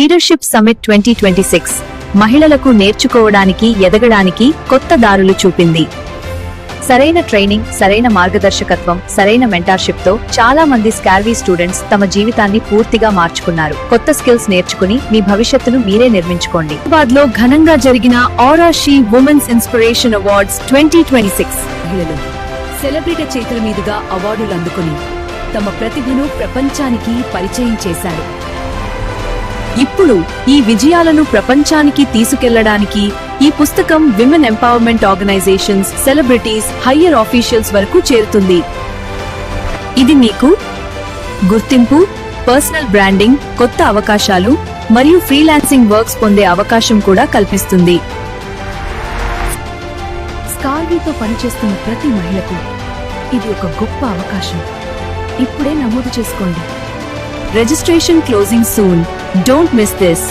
Leadership summit 2026 మహిళలకు నేర్చుకోవడానికి ఎదగడానికి కొత్త దారులు చూపింది. సరైన ట్రైనింగ్, సరైన మార్గదర్శకత్వం, సరైన మెంటార్షిప్ తో చాలా మంది స్కార్వీ స్టూడెంట్స్ తమ జీవితాన్ని పూర్తిగా మార్చుకున్నారు. కొత్త స్కిల్స్ నేర్చుకుని మీ భవిష్యత్తును మీరే నిర్మించుకోండి. హైదరాబాద్ లో ఘనంగా జరిగిన ఆరా షీ ఉమెన్స్ ఇన్స్పిరేషన్ అవార్డ్స్ 2026 మహిళలు సెలబ్రిటీ చేతుల మీదుగా అవార్డులు అందుకుని తమ ప్రతిభను ప్రపంచానికి పరిచయం చేశారు. ఇప్పుడు ఈ విజయాలను ప్రపంచానికి తీసుకెళ్లడానికి ఈ పుస్తకం women empowerment organisations, celebrities, higher officials వరకు చేరుతుంది. ఇది మీకు గుర్తింపు, పర్సనల్ బ్రాండింగ్, కొత్త అవకాశాలు మరియు ఫ్రీలాన్సింగ్ వర్క్స్ పొందే అవకాశం కూడా కల్పిస్తుంది. స్కార్వీతో పనిచేస్తున్న ప్రతి మహిళకు ఇది ఒక గొప్ప అవకాశం. ఇప్పుడే నమోదు చేసుకోండి. Registration closing soon. Don't miss this.